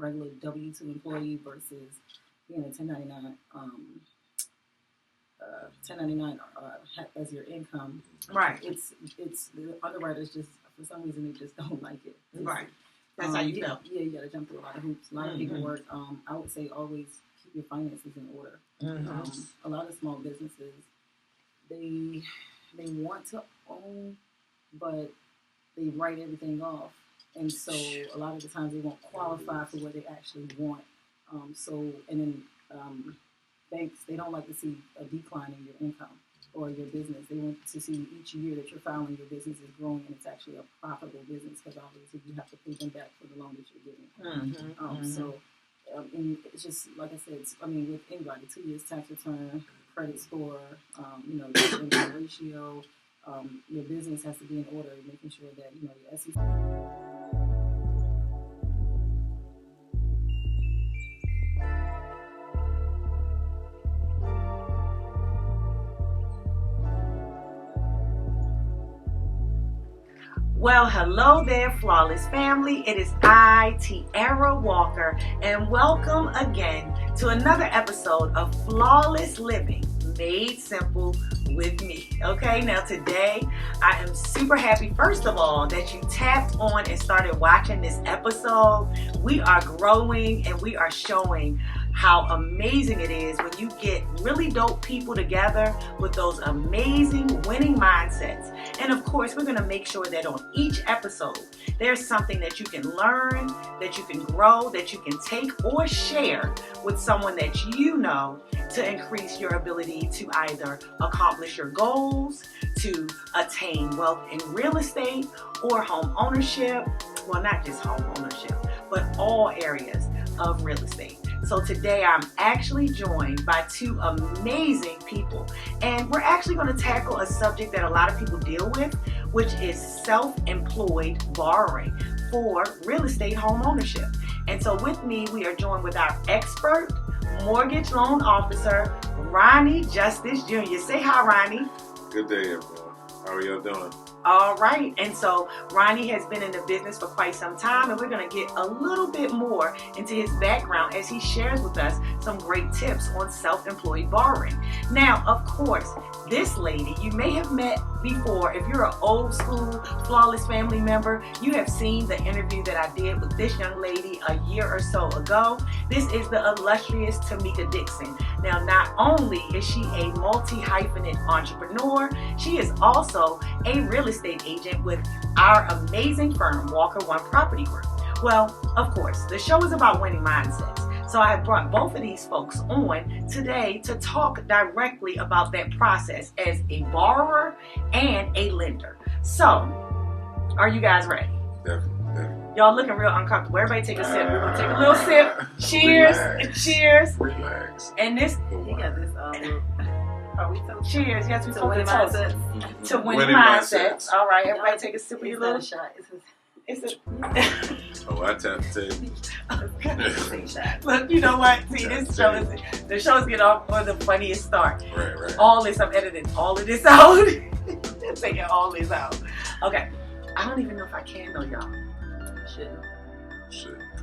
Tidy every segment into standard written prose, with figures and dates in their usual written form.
regular W-2 employee versus being a 1099 as your income. Right. It's the underwriters just for some reason they just don't like it. Right. That's how you know. Yeah, you got to jump through a lot of hoops, a lot of paperwork. I would say always keep your finances in order. A lot of small businesses, they want to own, but they write everything off, and so a lot of the times they won't qualify for what they actually want. Banks, they don't like to see a decline in your income or your business. They want to see each year that you're filing your business is growing and it's actually a profitable business, because obviously you have to pay them back for the loan that you're giving. And it's just like I said. With anybody, 2 years tax return, credit score, your income ratio, your business has to be in order, making sure that your SEC. Well, hello there, Flawless family. It is I, Tiara Walker, and welcome again to another episode of Flawless Living Made Simple with me. Okay, now today I am super happy, first of all, that you tapped on and started watching this episode. We are growing and we are showing how amazing it is when you get really dope people together with those amazing winning mindsets. And of course, we're going to make sure that on each episode, there's something that you can learn, that you can grow, that you can take or share with someone that you know to increase your ability to either accomplish your goals, to attain wealth in real estate or home ownership. Well, not just home ownership, but all areas of real estate. So today I'm actually joined by two amazing people, and we're actually going to tackle a subject that a lot of people deal with, which is self-employed borrowing for real estate home ownership. And so with me, we are joined with our expert mortgage loan officer, Ronnie Justice Jr. Say hi, Ronnie. Good day, everyone. How are y'all doing? All right, and so Ronnie has been in the business for quite some time, and we're going to get a little bit more into his background as he shares with us some great tips on self-employed borrowing. Now, of course, this lady you may have met before. If you're an old school Flawless family member, you have seen the interview that I did with this young lady a year or so ago. This is the illustrious Tamika Dixon. Now, not only is she a multi-hyphenate entrepreneur, she is also a real estate agent with our amazing firm, Walker One Property Group. Well, of course, the show is about winning mindsets. So I have brought both of these folks on today to talk directly about that process as a borrower and a lender. So, are you guys ready? Definitely. Y'all looking real uncomfortable. Everybody take a sip. We're going to take a little sip. Cheers. Relax. Cheers. Relax. And this... You got this. Cheers. Yes, we To winning mindsets. To winning mindsets. All right, everybody take a sip of your little shot. It's Oh, I tapped the table. Look, you know what? See, the show's getting off on the funniest start. Right. All this, I'm editing all of this out. Taking all this out. Okay. I don't even know if I can though, y'all. Shouldn't.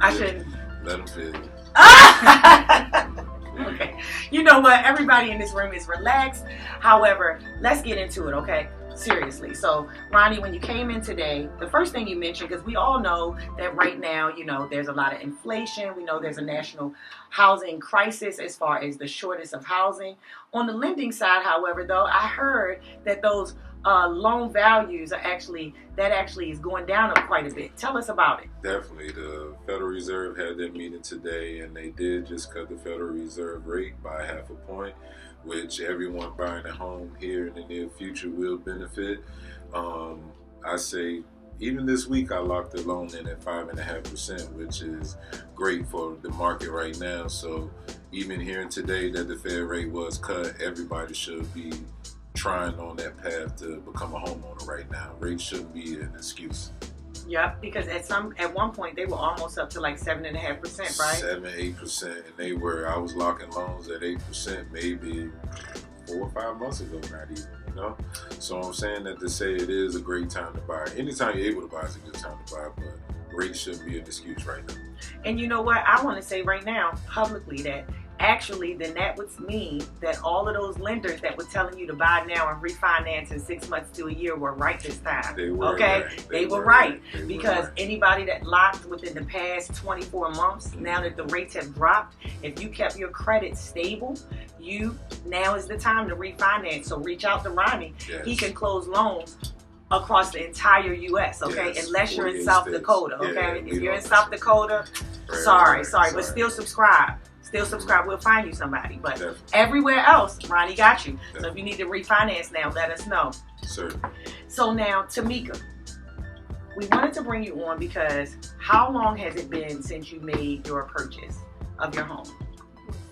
I shouldn't. Let them feel you. Okay. You know what? Everybody in this room is relaxed. However, let's get into it, okay? Seriously. So, Ronnie, when you came in today, the first thing you mentioned, because we all know that right now, there's a lot of inflation. We know there's a national housing crisis as far as the shortage of housing. On the lending side, however, though, I heard that those loan values are actually is going down quite a bit. Tell us about it. Definitely. The Federal Reserve had their meeting today, and they did just cut the Federal Reserve rate by 0.5 point, which everyone buying a home here in the near future will benefit. I say even this week I locked the loan in at 5.5%, which is great for the market right now. So even hearing today that the Fed rate was cut, everybody should be trying on that path to become a homeowner right now. Rates shouldn't be an excuse. Yep, because at one point they were almost up to like 7.5%, right? 7-8%, and I was locking loans at 8% maybe 4 or 5 months ago, not even, So I'm saying that to say it is a great time to buy. Anytime you're able to buy is a good time to buy, but rates shouldn't be an excuse right now. And you know what? I want to say right now, publicly, that actually then that would mean that all of those lenders that were telling you to buy now and refinance in 6 months to a year were right this time. They were okay? Right. They were right. They were Because right. anybody that locked within the past 24 months, now that the rates have dropped, if you kept your credit stable, now is the time to refinance. So reach out to Ronnie. Yes. He can close loans across the entire U.S., okay? Yes, Unless you're in 48 South states. Dakota, Yeah, okay? we If you're in don't- South Dakota, Right, sorry, right, but still subscribe. Still subscribe. We'll find you somebody. But Definitely. everywhere else, Ronnie got you. So Definitely. if you need to refinance now, let us know. Certainly. So now, Tamika, we wanted to bring you on because how long has it been since you made your purchase of your home?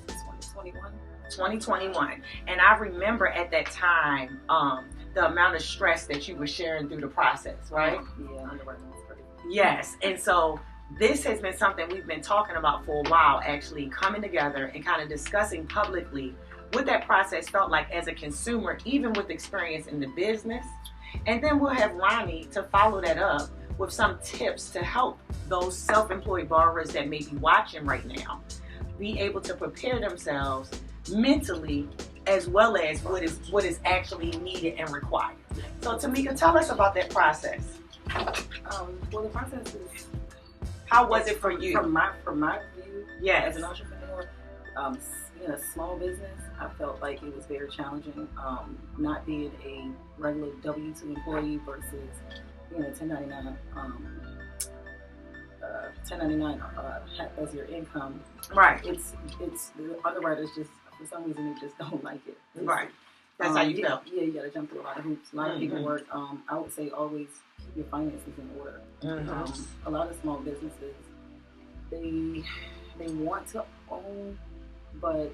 2021. 2021. And I remember at that time, the amount of stress that you were sharing through the process, right? Yeah, underwriting was pretty. Yes. And so this has been something we've been talking about for a while, actually coming together and kind of discussing publicly what that process felt like as a consumer, even with experience in the business. And then we'll have Ronnie to follow that up with some tips to help those self-employed borrowers that may be watching right now be able to prepare themselves mentally as well as what is actually needed and required. So Tamika, tell us about that process. Well, the process is, How was it for you? from my view, Yes. as an entrepreneur, in a small business, I felt like it was very challenging. Not being a regular W-2 employee versus being a 1099, 1099 as your income. Right. It's the underwriters just for some reason they just don't like it. Right. That's how you yeah, felt. Yeah, you got to jump through a lot of hoops, a lot of Mhm. paperwork. I would say always keep your finances in order. A lot of small businesses, they want to own, but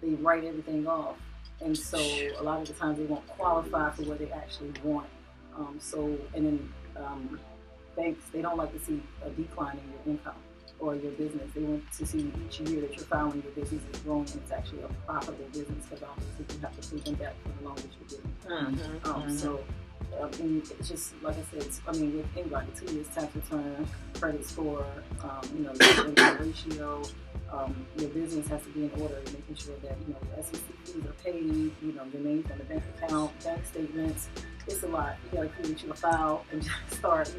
they write everything off, and so a lot of the times they won't qualify for what they actually want. Banks, they don't like to see a decline in your income or your business. They want to see each year that you're filing your business is growing and it's actually a profitable business, because obviously you have to pay them back for the loan that you're getting. So it's just like I said. With anybody, 2 years tax return, credit score, your income ratio, your business has to be in order, making sure that your SEC fees are paid, your names on the bank account, bank statements. It's a lot. You got to create you a file and just start,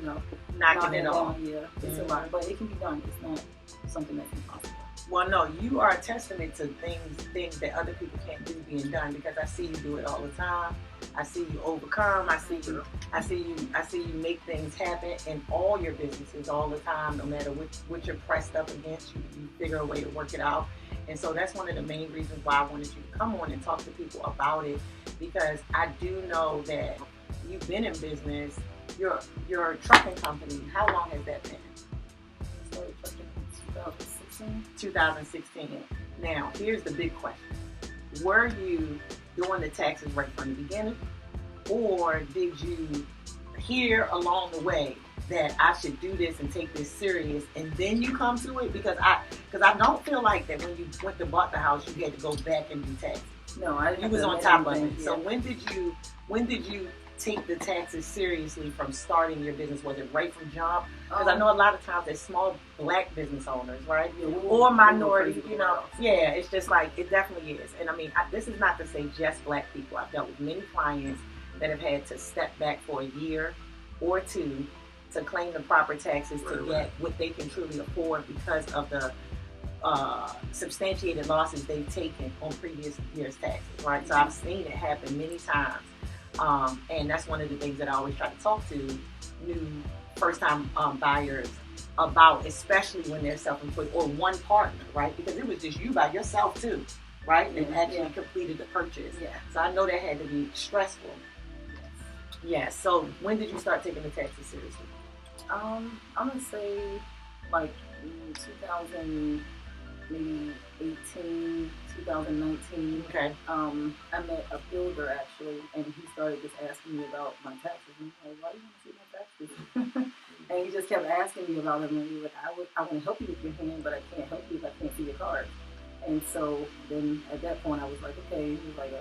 knocking it off. down. Yeah, it's a lot, but it can be done. It's not something that's impossible. Well, no, you are a testament to things that other people can't do being done, because I see you do it all the time. I see you overcome. I see you make things happen in all your businesses all the time. No matter what you're pressed up against, you figure a way to work it out. And so that's one of the main reasons why I wanted you to come on and talk to people about it, because I do know that you've been in business. Your trucking company, how long has that been? I started trucking in 2016. 2016. Now, here's the big question. Were you doing the taxes right from the beginning? Or did you hear along the way that I should do this and take this serious, and then you come to it? Because I don't feel like that when you went to bought the house, you had to go back and do taxes. No, I You was on top of it. Yeah. So when did you take the taxes seriously from starting your business? Was it right from jump? Because I know a lot of times there's small Black business owners, right? Or minority, yeah, it's just like, it definitely is. And this is not to say just Black people. I've dealt with many clients that have had to step back for a year or two to claim the proper taxes to get what they can truly afford because of the substantiated losses they've taken on previous year's taxes, right? So I've seen it happen many times. And that's one of the things that I always try to talk to new first-time buyers about, especially when they're self-employed or one partner, right? Because it was just you by yourself too, right? And actually completed the purchase. Yeah. So I know that had to be stressful. Yeah. So when did you start taking the taxes seriously? I'm gonna say like 2000, maybe 18, 2019. Okay. I met a builder actually, and he started just asking me about my taxes. And I was like, why do you want to see my taxes? And he just kept asking me about them. And he was like, I want to help you with your hand, but I can't help you if I can't see your card. And so then at that point I was like, okay. He was like,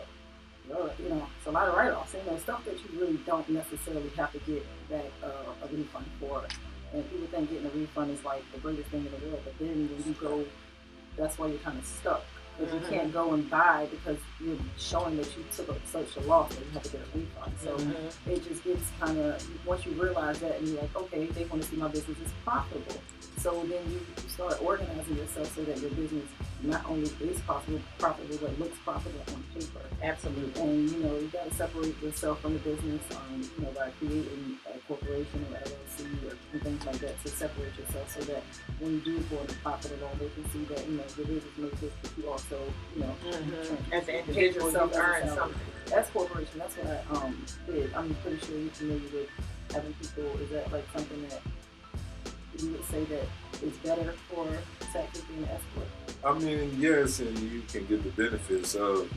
it's a lot of write-offs, stuff that you really don't necessarily have to get back a refund for. And people think getting a refund is like the greatest thing in the world, but then when you go, that's why you're kind of stuck. Because you can't go and buy because you're showing that you took such a loss that you have to get a refund. So it just gets kind of, once you realize that and you're like, okay, they want to see my business is profitable. So then you start organizing yourself so that your business not only is profitable, but looks profitable on paper. Absolutely. And you got to separate yourself from the business, by creating a corporation or LLC or things like that to separate yourself so that when you do go into profit alone, they can see that the business makes this, but you also as an individual, you earn something. That's corporation. That's what I did. I'm pretty sure you're familiar with having people. Is that like something that you would say that is better for taxes being an S corp? I mean, yes, and you can get the benefits of,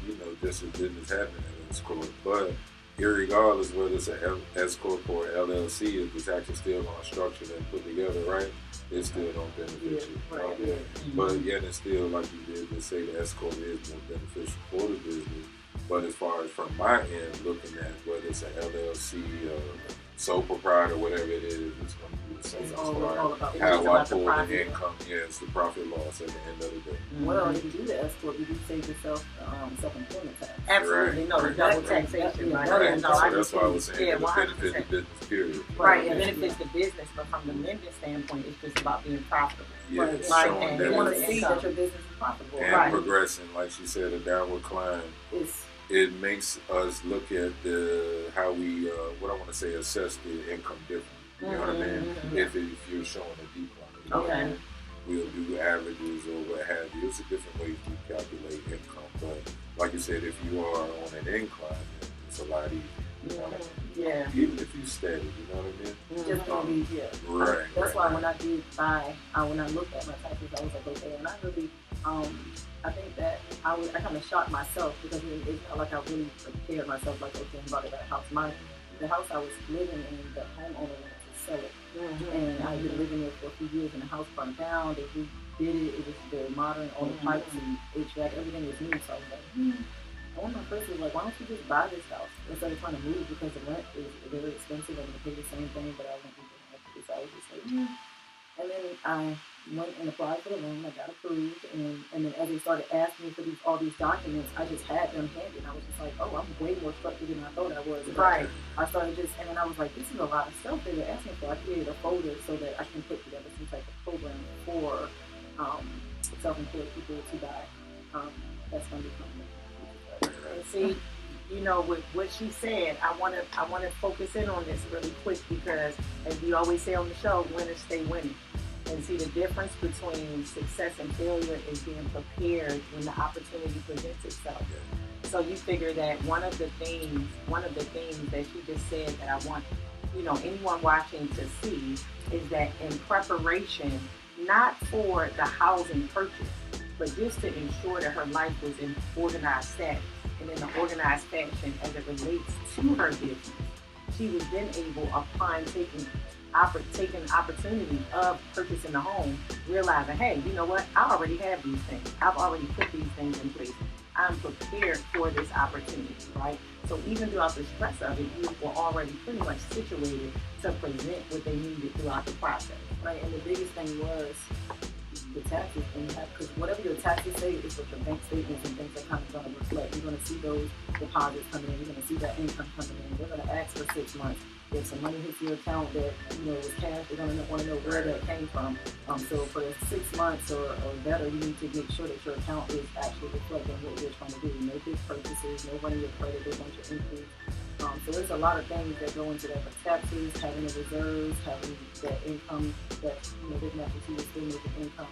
just a business having an S corp, but irregardless whether it's an S corp or LLC, if it's actually still on a structure and put together, right, it still don't benefit you. Right. Yeah. But yet it's still, like you did, to say the S corp is more beneficial for the business. But as far as from my end, looking at whether it's an LLC or sole proprietor, whatever it is, it's going to be the same It's as all far about how I the pull profit. the income. Yeah, it's the profit loss at the end of the day. Well, if you do the S corp, you do save yourself self-employment tax. Absolutely, no, the Right. double Right. taxation, Yeah, right? right. No, I So that's why I was saying yeah, it would benefit 100%. the business, period. Right, it Yeah. benefits the business, but from the lending standpoint, it's just about being profitable. Yeah, Right. it's Right, showing and that You want to it's see income. that your business is profitable. and Right. progressing, like she said, a downward climb. It makes us look at how we, assess the income differently. You know what I mean? If you're showing a decline. Okay. We'll do averages or what have you. It's a different way to calculate income. But like you said, if you are on an incline, then it's a lot easier. You know what I mean? Yeah. Even if you steady, you know what I mean? Just gonna be Right. That's why when I did when I looked at my taxes, I was like, okay, and I really, I think that I kind of shocked myself because it's not like I really prepared myself like, okay, I'm about to buy a house. The house I was living in, the homeowner wanted to sell it, and I've been living there for a few years, and the house burned down. They redid it. It was very modern. All the pipes and HVAC, everything was new. So I was like, one of my friends was like, why don't you just buy this house instead of trying to move because the rent is very expensive. I'm gonna pay the same thing, but I won't be paying this. So I was just like, And then I went and applied for the loan. I got approved, and then as they started asking me for all these documents, I just had them handy. And I was just like, oh, I'm way more structured than I thought I was. Right. I started and then I was like, this is a lot of stuff they were asking for. I created a folder so that I can put together some type of program for self-employed people to buy. That's going to be coming. And see, with what she said, I want to focus in on this really quick because, as we always say on the show, winners stay winning. And see, the difference between success and failure is being prepared when the opportunity presents itself. So you figure that one of the things that she just said that I want, anyone watching to see is that in preparation, not for the housing purchase, but just to ensure that her life was in organized status and in an organized fashion as it relates to her business. She was then able, upon taking opportunity of purchasing a home, realizing, hey, you know what? I already have these things. I've already put these things in place. I'm prepared for this opportunity, right? So even throughout the stress of it, you were already pretty much situated to present what they needed throughout the process. Right, and the biggest thing was the taxes, because whatever your taxes say is what your bank statements and things are kind of going to reflect. You're going to see those deposits coming in. You're going to see that income coming in. They're going to ask for 6 months. If some money hits your account that was cash, they're going to want to know where that came from. So for 6 months or better, you need to make sure that your account is actually reflecting what you're trying to do. No big purchases, no running your credit, a bunch of increase. So there's a lot of things that go into that, but taxes, having the reserves, having that income that they're going to have to see you're still making income,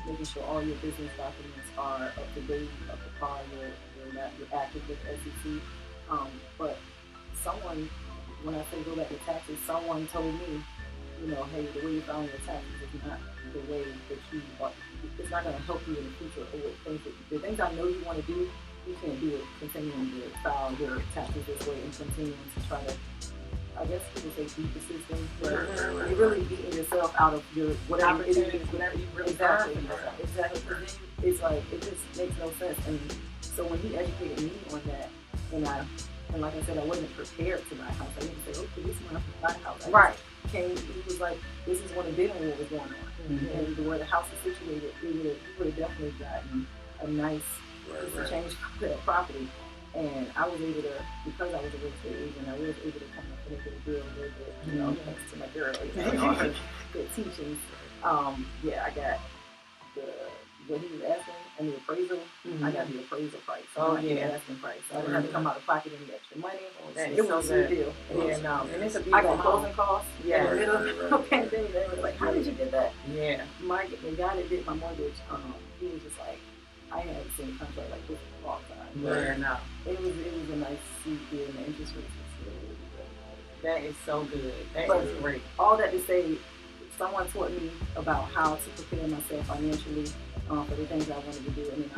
making sure all your business documents are up to date, up to par, you're active with SEC. But someone, when I say go back to taxes, someone told me, hey, the way you file your taxes is not the way that you are. It's not going to help you in the future. Or the things I know you want to do, you can't do it continuing to file your taxes this way and continuing to try to, I guess people say beat the system, but you're really beating yourself out of your whatever it is. Whatever you really Exactly. earned. Exactly. It's like, it just makes no sense. And so when he educated me on that, And like I said, I wasn't prepared to buy a house. I didn't say, okay, this is when I buy a house. Right. He was like, this is when the bidding war was going on. Mm-hmm. And where the house is situated, we would have definitely gotten a nice change for that property. And I was able to, because I was a real estate agent, I was able to come up with a good deal a little bit, you know, thanks to my girl, you know, all her good teachings. Yeah, I got what he was asking and the appraisal. I got the appraisal price. The asking price. So I didn't have to come out of pocket any extra money. It was a good deal. Yeah, no, and it's a beautiful I got closing costs. Yeah. In the middle of the pandemic, they were like, how did you get that? Yeah. The guy that did my mortgage, he was just like, I hadn't seen a contract like this in a long time. Yeah, no. It was a nice sweet deal, and the interest rates was really good. That is so good. That is great. All that to say, someone taught me about how to prepare myself financially for the things I wanted to do, and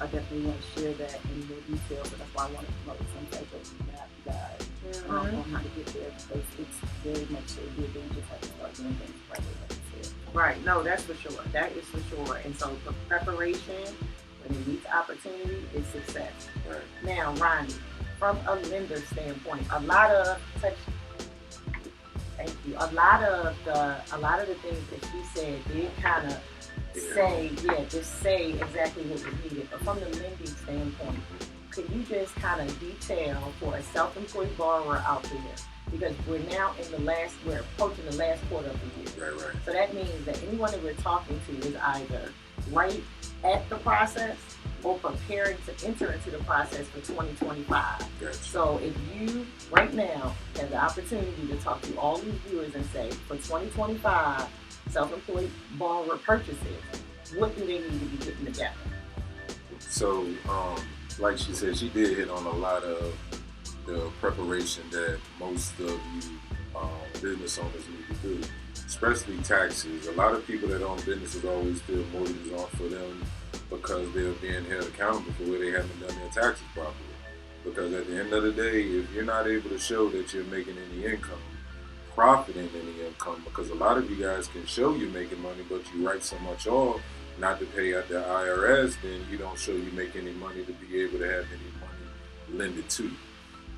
I definitely want to share that in more detail. So that's why I want to promote some type of map guide on how to get there, because it's very much so good. You just have to start doing things right away, like you said. Right. No, that's for sure. That is for sure. And so the preparation when it meets opportunity is success. Right. Now, Ronnie, from a lender standpoint, a lot of the things that she said did kind of say exactly what was needed. But from the lending standpoint, could you just kind of detail for a self-employed borrower out there? Because we're approaching the last quarter of the year. Right. So that means that anyone that we're talking to is either right at the process or preparing to enter into the process for 2025. Gotcha. So if you right now have the opportunity to talk to all these viewers and say, for 2025 self-employed borrower purchases, what do they need to be getting together? So, like she said, she did hit on a lot of the preparation that most of you business owners need to do, especially taxes. A lot of people that own businesses always feel mortgages on for them because they're being held accountable for where they haven't done their taxes properly. Because at the end of the day, if you're not able to show that you're making any income, profiting any income, because a lot of you guys can show you're making money, but you write so much off not to pay out the IRS, then you don't show you make any money to be able to have any money lended to you.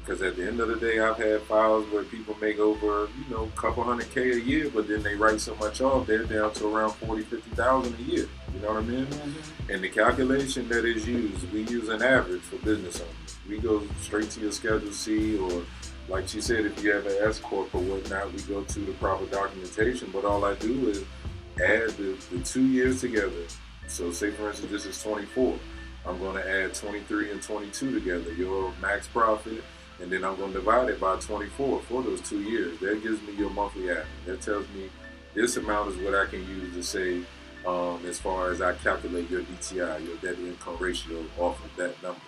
Because at the end of the day, I've had files where people make over, a couple $100K a year, but then they write so much off, they're down to around $40,000-$50,000 a year. You know what I mean? Mm-hmm. And the calculation that is used, we use an average for business owners. We go straight to your Schedule C, or like she said, if you have an S Corp or whatnot, we go to the proper documentation. But all I do is add the 2 years together. So say, for instance, this is 24. I'm going to add 23 and 22 together, your max profit. And then I'm going to divide it by 24 for those 2 years. That gives me your monthly average. That tells me this amount is what I can use to say as far as I calculate your DTI, your debt to income ratio, off of that number.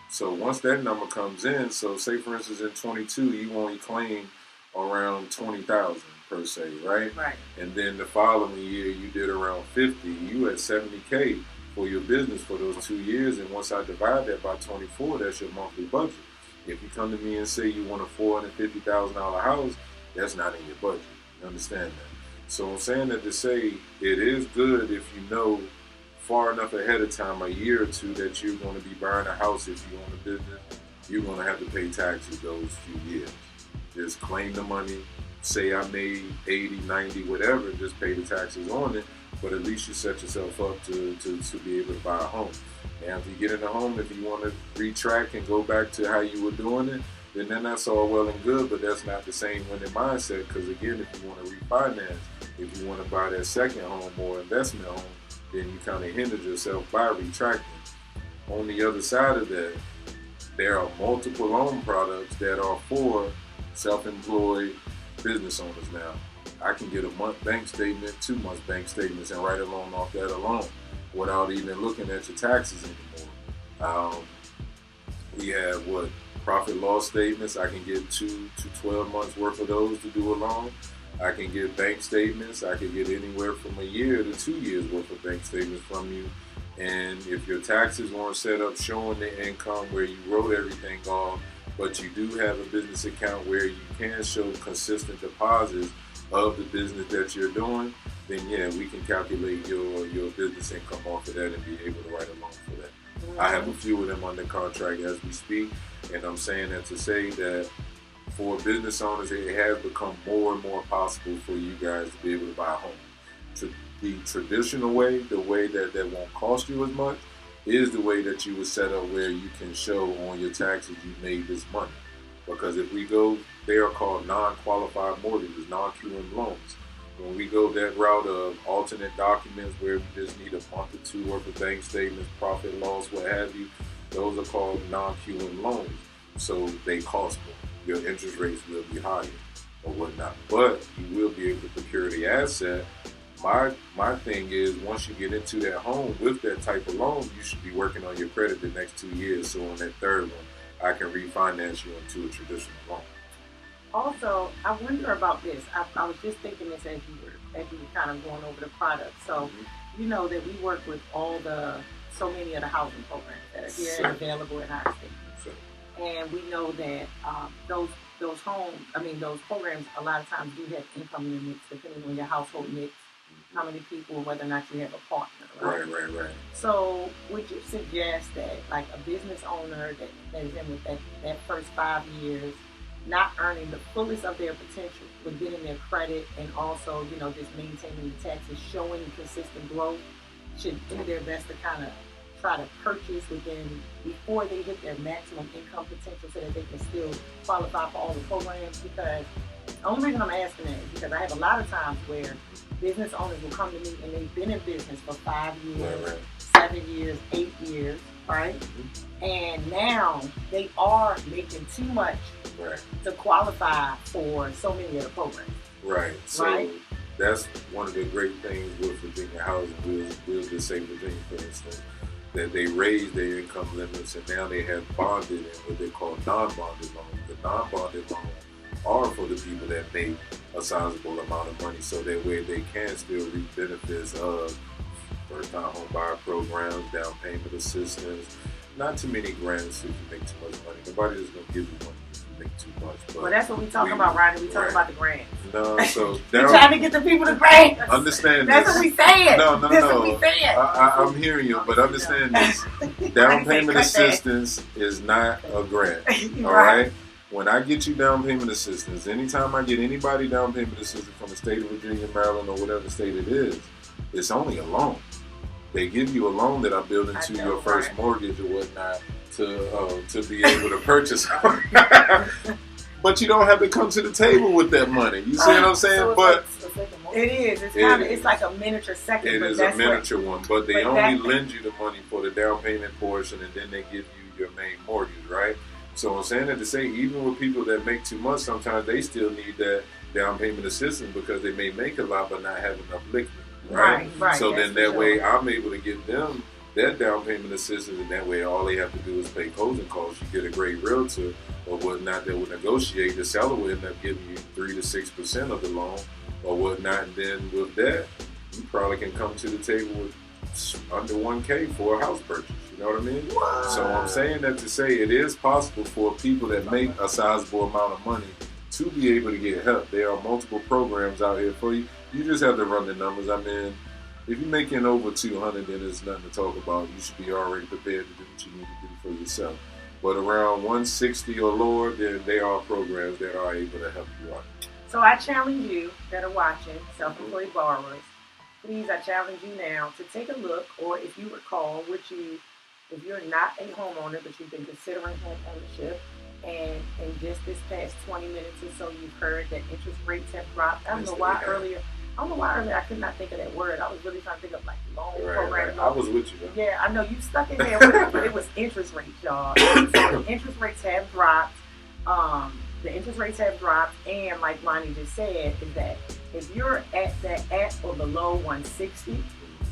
So once that number comes in, so say for instance in 22, you only claim around 20,000 per se, right? Right. And then the following year you did around 50. You at 70K for your business for those 2 years. And once I divide that by 24, that's your monthly budget. If you come to me and say you want a $450,000 house, that's not in your budget. You understand that? So I'm saying that to say it is good if you know far enough ahead of time, a year or two, that you're going to be buying a house. If you own a business, you're going to have to pay taxes those few years. Just claim the money, say I made 80, 90, whatever, and just pay the taxes on it. But at least you set yourself up to be able to buy a home. Now, if you get in a home, if you want to retract and go back to how you were doing it, then that's all well and good, but that's not the same winning mindset. Because again, if you want to refinance, if you want to buy that second home or investment home, then you kind of hindered yourself by retracting. On the other side of that, there are multiple loan products that are for self-employed business owners now. I can get a month bank statement, 2 months bank statements, and write a loan off that alone without even looking at your taxes anymore. We have profit loss statements. I can get 2 to 12 months worth of those to do a loan. I can get bank statements. I can get anywhere from a year to 2 years worth of bank statements from you. And if your taxes weren't set up showing the income where you wrote everything off, but you do have a business account where you can show consistent deposits of the business that you're doing, then yeah, we can calculate your business income off of that and be able to write a loan for that. I have a few of them under contract as we speak, And I'm saying that to say that for business owners, it has become more and more possible for you guys to be able to buy a home. To the traditional way, the way that won't cost you as much, is the way that you would set up where you can show on your taxes you made this money. Because if we go, they are called non-qualified mortgages, non-QM loans. When we go that route of alternate documents where we just need a month or two worth of bank statements, profit loss, what have you, those are called non-QM loans. So they cost more. Your interest rates will be higher or whatnot. But you will be able to procure the asset. My thing is, once you get into that home with that type of loan, you should be working on your credit the next 2 years. So on that third one, I can refinance you into a traditional loan. Also, I wonder about this. I was just thinking this as you were kind of going over the product. So, you know that we work with so many of the housing programs that are here and available in our state. And we know that those programs a lot of times do have income limits depending on your household mix, how many people, whether or not you have a partner. Right. So would you suggest that like a business owner that is in with that first 5 years, not earning the fullest of their potential, but getting their credit and also, you know, just maintaining the taxes, showing consistent growth, should do their best to kind of try to purchase before they hit their maximum income potential so that they can still qualify for all the programs? Because the only reason I'm asking that is because I have a lot of times where business owners will come to me and they've been in business for 5 years, 7 years, 8 years, right? And now they are making too much to qualify for so many of the programs. Right. So that's one of the great things with Virginia Housing. We'll just say Virginia, for instance, that they raised their income limits and now they have bonded and what they call non-bonded loans. The non-bonded loans are for the people that make a sizable amount of money, so that way they can still reap benefits of first-time home buyer programs, down payment assistance. Not too many grants if you make too much money. Nobody's going to give you money if you make too much. But well, that's what we talking about, Ronnie. We talking about the grants. No, so we're trying to get the people to grants. Understand that's this. What we saying. No. That's what we saying. I'm hearing you, but understand this. Down payment assistance is not a grant. All right? When I get you down payment assistance, anytime I get anybody down payment assistance from the state of Virginia, Maryland, or whatever state it is, it's only a loan. They give you a loan that I build into your first mortgage or whatnot to be able to purchase. But you don't have to come to the table with that money. You see what I'm saying? So but it is. It's like a miniature second. It is a miniature one, but they only lend you the money for the down payment portion, and then they give you your main mortgage, right? So I'm saying that to say, even with people that make too much, sometimes they still need that down payment assistance because they may make a lot but not have enough liquidity. Right. So then that way I'm able to give them that down payment assistance, and that way all they have to do is pay closing costs. You get a great realtor or whatnot that will negotiate. The seller will end up giving you 3 to 6% of the loan or whatnot. And then with that, you probably can come to the table with under $1K for a house purchase. You know what I mean? What? So I'm saying that to say it is possible for people that make a sizable amount of money to be able to get help. There are multiple programs out here for you. You just have to run the numbers. I mean, if you're making over 200, then there's nothing to talk about. You should be already prepared to do what you need to do for yourself. But around 160 or lower, then there are programs that are able to help you out. So I challenge you that are watching, self-employed borrowers, please, I challenge you now to take a look, or if you recall, if you're not a homeowner, but you've been considering home ownership, and in just this past 20 minutes or so, you've heard that interest rates have dropped. I don't know why earlier I could not think of that word. I was really trying to think of like loan program. I was with you. Huh? Yeah, I know you stuck in there with it, but it was interest rates, y'all. So the interest rates have dropped. And like Ronnie just said, is that if you're at or below 160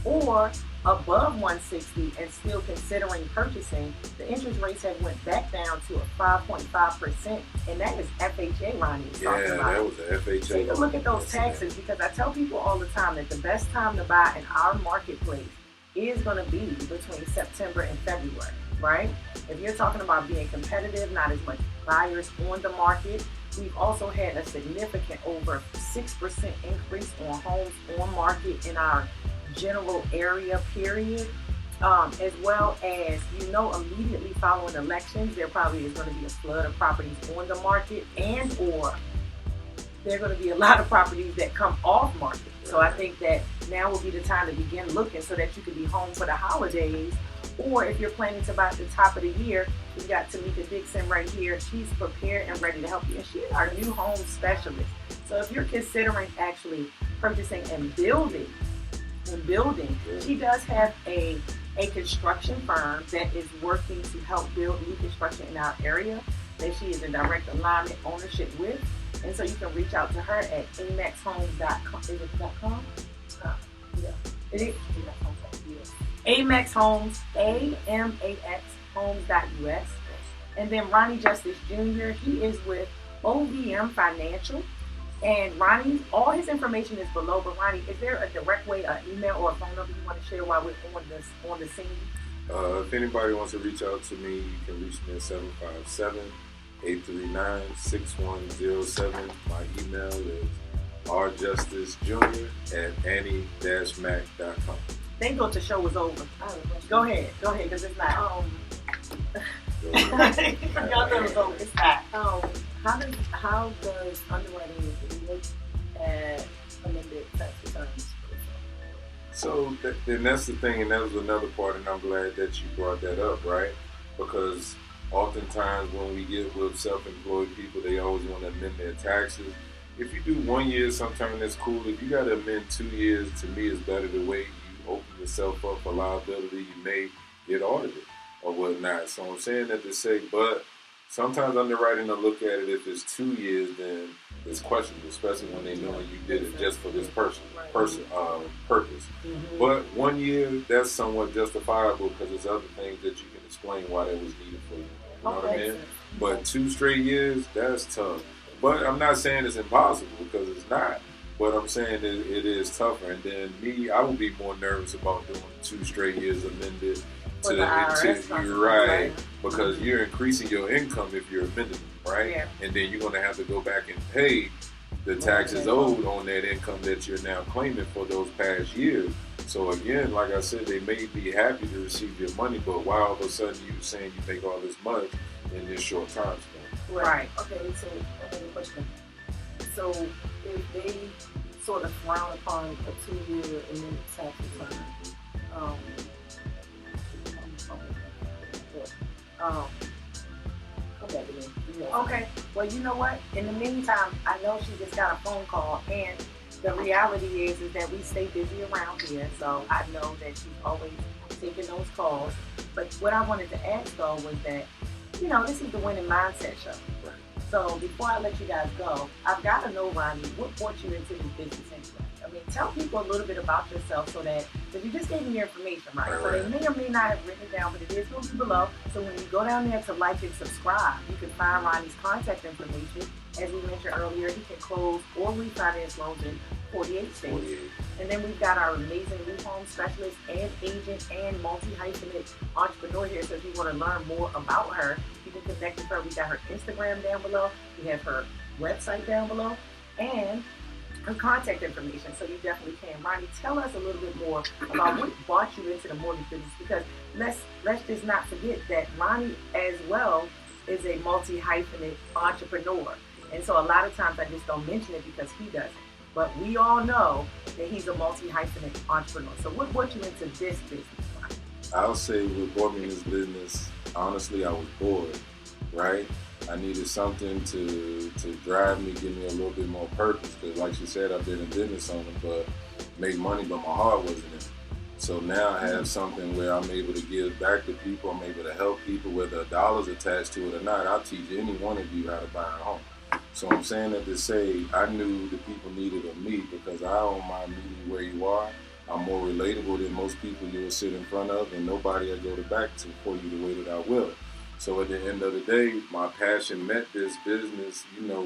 or above 160 and still considering purchasing, the interest rates have went back down to a 5.5%, and that is FHA, Ronnie was talking about. Yeah, that was an FHA. Take a look at those taxes, because I tell people all the time that the best time to buy in our marketplace is going to be between September and February, right? If you're talking about being competitive, not as much buyers on the market, we've also had a significant over 6% increase on homes on market in our general area, period. as well as, immediately following elections, there probably is going to be a flood of properties on the market, and or there are going to be a lot of properties that come off market. So I think that now will be the time to begin looking so that you can be home for the holidays. Or if you're planning to buy at the top of the year, we got Tamika Dixon right here. She's prepared and ready to help you. And she's our new home specialist. So if you're considering actually purchasing and building, she does have a construction firm that is working to help build new construction in our area that she is in direct alignment ownership with. And so you can reach out to her at amaxhomes.com. Is it .com? Yeah. It is? Amax Homes, AMAX Homes.us. And then Ronnie Justice Jr., he is with OVM Financial. And Ronnie, all his information is below. But Ronnie, is there a direct way, an email or a phone number you want to share while we're on the scene? If anybody wants to reach out to me, you can reach me at 757-839-6107. My email is rjusticejr@annie-mac.com. They thought the show was over. Go ahead, because it's not. Y'all thought it was over. It's not. How does underwriting look at amended tax returns? So and that's the thing, and that was another part, and I'm glad that you brought that up, right? Because oftentimes when we get with self-employed people, they always want to amend their taxes. If you do 1 year, sometimes that's cool. If you got to amend 2 years, to me, it's better to wait. You open yourself up for liability. You may get audited or whatnot. So I'm saying that to say, but sometimes underwriting will look at it. If it's 2 years, then it's questionable, especially when they know you did it just for this purpose. Mm-hmm. But 1 year, that's somewhat justifiable because there's other things that you can explain why that was needed for you. You know what I mean? But 2 straight years, that's tough. But I'm not saying it's impossible because it's not. But I'm saying it is tougher. And then me, I would be more nervous about doing 2 straight years amended to you're right, because you're increasing your income if you're amending, right? Yeah. And then you're going to have to go back and pay the taxes owed on that income that you're now claiming for those past years. So again, like I said, they may be happy to receive your money, but why all of a sudden you're saying you make all this money in this short time span? Right. Okay, so another question. So if they sort of frown upon a 2-year amended tax return, come back again. Okay. Well, you know what? In the meantime, I know she just got a phone call, and the reality is that we stay busy around here. So I know that she's always taking those calls. But what I wanted to ask though was that, this is the Winning Mindset Show. Right. So before I let you guys go, I've got to know, Ronnie, what brought you into this business anyway? I mean, tell people a little bit about yourself so that, because you just gave me your information, right? So they may or may not have written it down, but it is going to be below. So when you go down there to like and subscribe, you can find Ronnie's contact information. As we mentioned earlier, he can close or refinance loans in 48 states. And then we've got our amazing new home specialist and agent and multi-hyphenate entrepreneur here. So if you want to learn more about her, you can connect with her. We got her Instagram down below. We have her website down below and her contact information. So you definitely can. Ronnie, tell us a little bit more about what brought you into the mortgage business, because let's just not forget that Ronnie as well is a multi-hyphenate entrepreneur. And so a lot of times I just don't mention it because he doesn't. But we all know that he's a multi-hyphenate entrepreneur. So what brought you into this business? I'll say what brought me in this business, honestly, I was bored, right? I needed something to drive me, give me a little bit more purpose. Because like she said, I've been a business owner, but made money, but my heart wasn't in it. So now I have something where I'm able to give back to people. I'm able to help people, whether a dollar's attached to it or not. I'll teach any one of you how to buy a home. So I'm saying that to say I knew the people needed of me because I don't mind meeting you where you are. I'm more relatable than most people you'll sit in front of, and nobody I go to back to for you the way that I will. So at the end of the day, my passion met this business,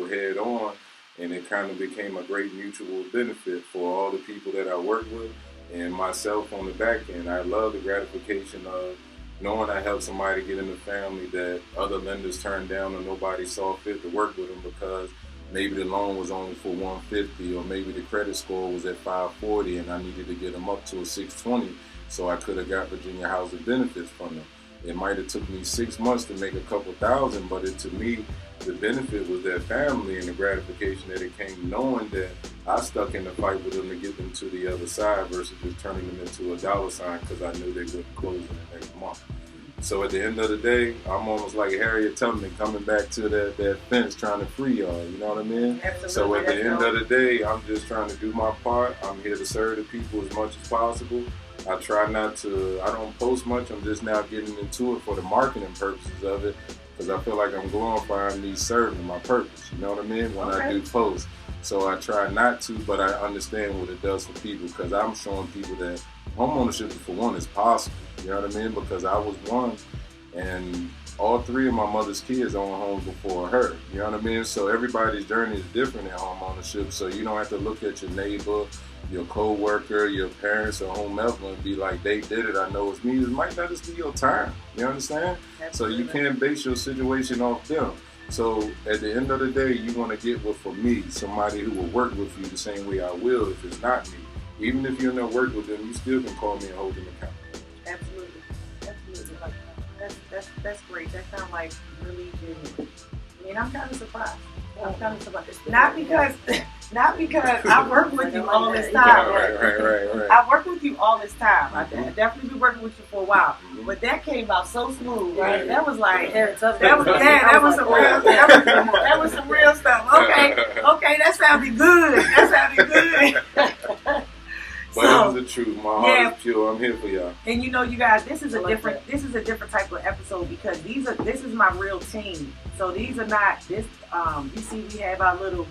head on, and it kind of became a great mutual benefit for all the people that I work with and myself on the back end. I love the gratification of knowing I helped somebody get in the family that other lenders turned down or nobody saw fit to work with them because maybe the loan was only for 150 or maybe the credit score was at 540 and I needed to get them up to a 620 so I could have got Virginia housing benefits from them. It might have took me 6 months to make a couple thousand, but to me, the benefit was that family and the gratification that it came knowing that I stuck in the fight with them to get them to the other side versus just turning them into a dollar sign because I knew they wouldn't close in the next month. So at the end of the day, I'm almost like Harriet Tubman coming back to that fence trying to free y'all, you know what I mean? Absolutely. So at the end of the day, I'm just trying to do my part. I'm here to serve the people as much as possible. I try not to, I don't post much. I'm just now getting into it for the marketing purposes of it because I feel like I'm glorifying me serving my purpose, you know what I mean, when I do post. So I try not to, but I understand what it does for people because I'm showing people that homeownership, for one, is possible. You know what I mean? Because I was one, and all 3 of my mother's kids owned homes before her. You know what I mean? So everybody's journey is different in home ownership. So you don't have to look at your neighbor, your co-worker, your parents, or whomever and be like, they did it, I know it's me. It might not just be your time. You understand? Absolutely. So you can't base your situation off them. So at the end of the day, you want to get what, for me, somebody who will work with you the same way I will if it's not me. Even if you're not working with them, you still can call me and hold them accountable. Absolutely. That's great. That sounds like really genuine. I mean, I'm kind of surprised. Not because I work with you all this time. Right. I work with you all this time. I definitely been working with you for a while. But that came out so smooth, right? That was like that was some real stuff. Okay, that sounded good. But it was the truth. My heart is pure. I'm here for y'all. And you guys, this is a different type of episode because this is my real team. So these are not this. You see, we have our little,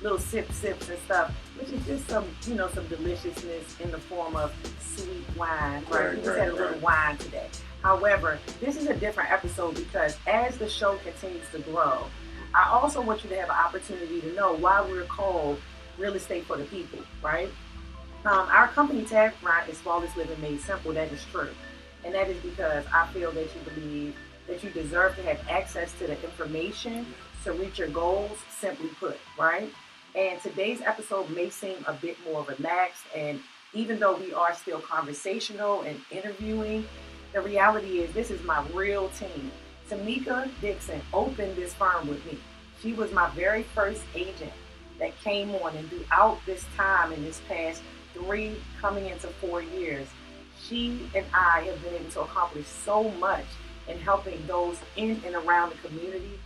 little sips and stuff, which is just some deliciousness in the form of sweet wine. Right? We just had a little wine today. However, this is a different episode because as the show continues to grow, I also want you to have an opportunity to know why we're called Real Estate for the People, right? Our company tagline is Flawless Living Made Simple. That is true. And that is because I feel that you believe that you deserve to have access to the information to reach your goals, simply put, right? And today's episode may seem a bit more relaxed, and even though we are still conversational and interviewing, the reality is this is my real team. Tamika Dixon opened this firm with me. She was my very first agent that came on, and throughout this time in this past 3 coming into 4 years, she and I have been able to accomplish so much in helping those in and around the community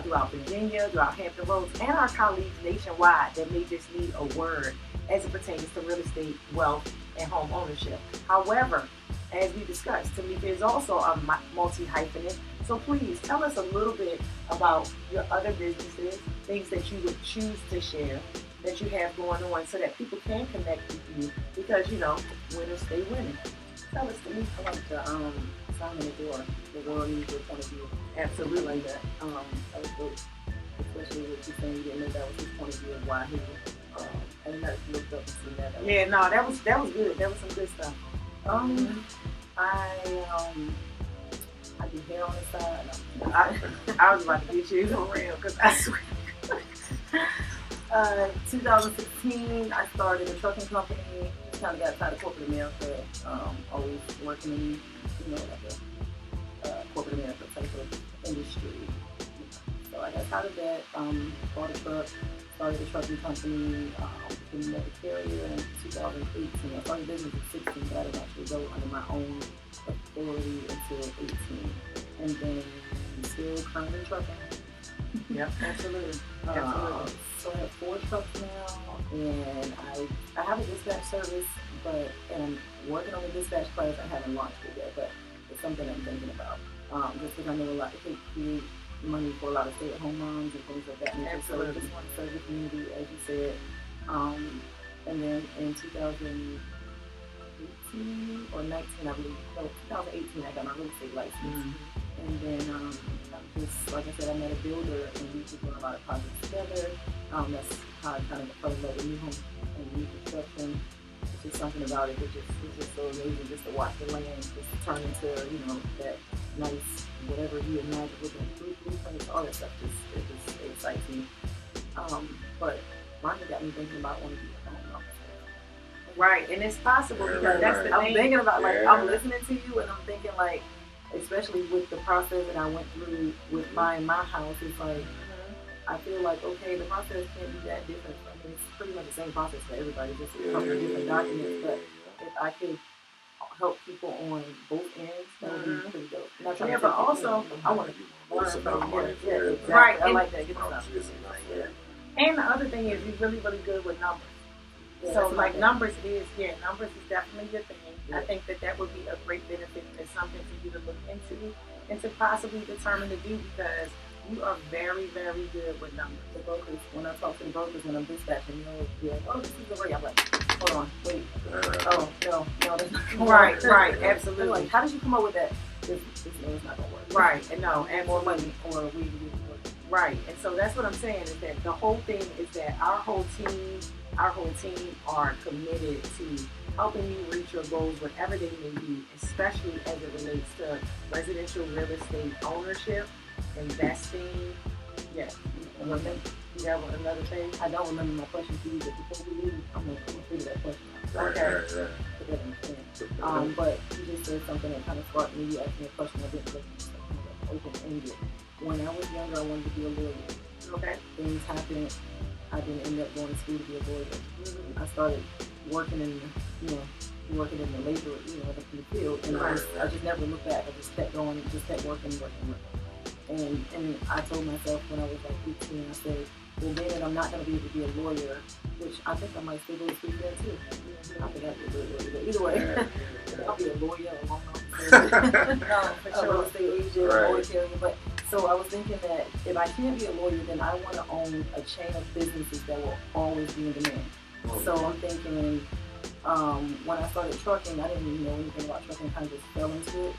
throughout Virginia, throughout Hampton Roads, and our colleagues nationwide that may just need a word as it pertains to real estate, wealth, and home ownership. However, as we discussed, Tamika is also a multi-hyphenate, so please tell us a little bit about your other businesses, things that you would choose to share that you have going on so that people can connect with you because, winners stay winning. Tell us, Tamika. I like the sign in the door. The world needs your point of view. Absolutely. Like that. That was good. Especially with you saying you didn't know that was his point of view and why he I didn't have to look up and see that. Yeah, no, that was good. That was some good stuff. I do hair on the side. I was about to get you for real because I swear. 2016, I started a trucking company. Just kind of got tired of corporate America. Always working in, like a corporate America type of industry. So I got tired of that. Bought a truck, started a trucking company, became a carrier in 2018. I started business at 16, but I didn't actually go under my own authority until 18. And then still currently trucking. Yep, absolutely. So I have 4 trucks now, and I have a dispatch service, but I'm working on the dispatch class. I haven't launched it yet, but it's something I'm thinking about. Just because I know a lot of people create money for a lot of stay-at-home moms and things like that. Absolutely. So I just want to serve the community, as you said. And then in 2018 or 19, I believe, 2018, I got my real estate license. Mm-hmm. And then just, like I said, I met a builder and we were doing a lot of projects together. That's how I kind of fell in love with new home and new construction. It's just something about it. It's just so amazing just to watch the land just turn into, that nice, whatever you imagine with the blueprints, all that stuff. It just excites me. But Ronnie got me thinking about wanting to be a home officer. Right, and it's possible Right, because right, that's right. the I'm thing. thinking about like Yeah. I'm listening to you and I'm thinking like, especially with the process that I went through with buying my house, it's like I feel like okay, the process can't be that different. I mean, it's pretty much the same process for everybody, just a couple of different documents. But if I could help people on both ends, that would be pretty dope. I'm not trying Yeah, to but take it, also- I want to learn It's from enough money for yeah, everybody. exactly. Right, I and- like that. Get I'm enough. just enough for everybody. And the other thing is, you're really, really good with numbers. Yeah, So, that's like, my numbers is definitely your thing. Yeah. I think that would be a great benefit. It's something for you to look into and to possibly determine to do because you are very, very good with numbers. The brokers, when I talk to the brokers, when I'm dispatching, they'll be like, oh, this is the rate. I'm like, hold on, wait. Oh, no, that's not gonna Right, work. right, They're absolutely. like, how did you come up with that? This no, it's not going to work. Right, and no, And more money, or we need to work. Right, and so that's what I'm saying is that the whole thing is that our whole team are committed to helping you reach your goals, whatever they may be, especially as it relates to residential real estate ownership, investing. Yes, you have another thing. I don't remember my question to you, but before we leave, I'm going to figure that question out. Right, Okay. right. Put that in the plan. But you just said something that kind of sparked me. You asked me a question I didn't really open-ended. When I was younger, I wanted to be a lawyer. Okay. Things happened. I didn't end up going to school to be a lawyer. I started working in the labor, in the field, and I just never looked back. I just kept going, just kept working. And I told myself when I was like 18, I said, well, then I'm not going to be able to be a lawyer, which I think I might still go to school for that too. I think I'd be a good lawyer, but either way, I'll be a lawyer, a loan officer, No, for a real sure. estate agent, a mortgage carrier. But so I was thinking that if I can't be a lawyer, then I want to own a chain of businesses that will always be in demand. So I'm thinking, when I started trucking, I didn't even know anything about trucking, kind of just fell into it.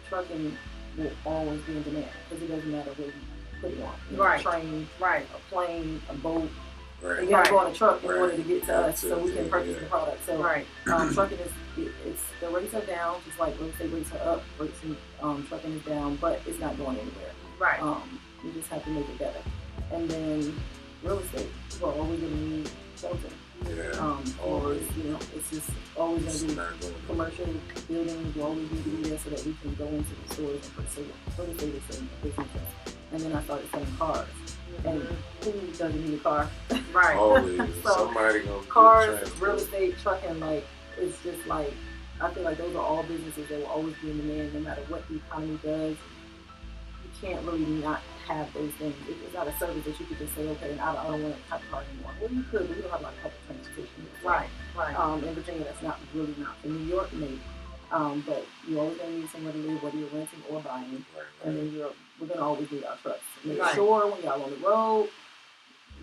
Trucking will always be in demand because it doesn't matter where you put it on. Right. A train, Right. a plane, a boat. Right. You got to go Right. on a truck in Right. order to get to us so we Yeah, can purchase yeah. the product. So Right. trucking it's the rates are down, just like real estate rates are up. Rates in trucking is down, but it's not going anywhere. Right. You just have to make it better. And then real estate, well, always going to need shelter. Yeah. Or it's just always It's going to be not going to commercial buildings. You always need to be there so that we can go into the stores and pursue real estate is a business. And then I started selling cars. And who doesn't need a car? Right. Always. So, Somebody going to Cars, real estate, trucking, like, it's just like, I feel like those are all businesses that will always be in demand no matter what the economy does. You can't really not have those things. It's not a service that you could just say, okay, I don't want that type of car anymore. Well, you could, but we don't have a lot of public transportation here. Right. Right. In Virginia, that's not. In New York, maybe. But you're always going to need somewhere to live, whether you're renting or buying. And then we're going to always need our trucks. Make Right. sure when y'all on the road,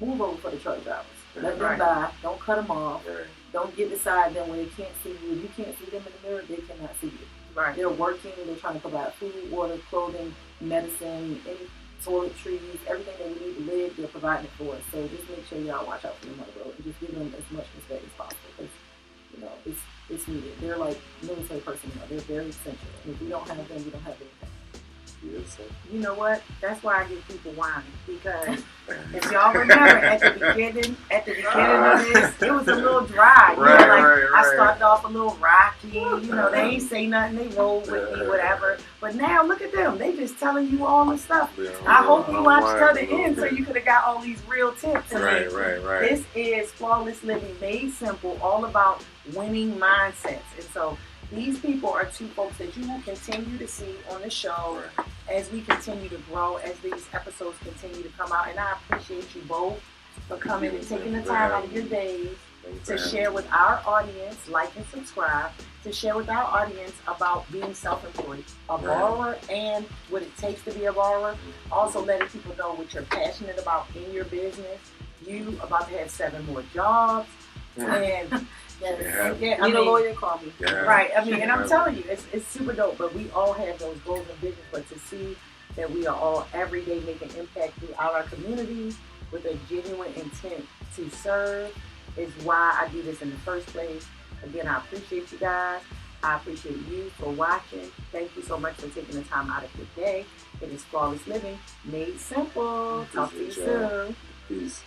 move over for the truck drivers. Let them Right. by. Don't cut them off. Right. Don't get beside them where they can't see you. If you can't see them in the mirror, they cannot see you. Right. They're working. They're trying to provide food, water, clothing, medicine, any toiletries, everything that we need to live. They're providing it for us. So just make sure y'all watch out for them on the road and just give them as much respect as possible because it's needed. They're like military personnel. They're very essential. And if we don't have them, we don't have anything. Yes, You know what? That's why I give people wine because if y'all remember at the beginning of this, it was a little dry. I started off a little rocky. They ain't say nothing. They rolled with me, whatever. But now look at them. They just telling you all the stuff. I hope you watched till the end so you could have got all these real tips. Right. This is Flawless Living Made Simple, all about winning mindsets. And so these people are two folks that you will continue to see on the show as we continue to grow, as these episodes continue to come out. And I appreciate you both for coming and taking the time out of your days to share with our audience, like and subscribe, to share with our audience about being self-employed, a borrower, and what it takes to be a borrower. Also letting people know what you're passionate about in your business. You about to have 7 more jobs. And Need a lawyer, call me. Right. And I'm telling you, it's super dope. But we all have those goals and visions. But to see that we are all every day making impact throughout our communities with a genuine intent to serve is why I do this in the first place. Again, I appreciate you guys. I appreciate you for watching. Thank you so much for taking the time out of your day. It is Flawless Living Made Simple. Talk to you soon. Peace.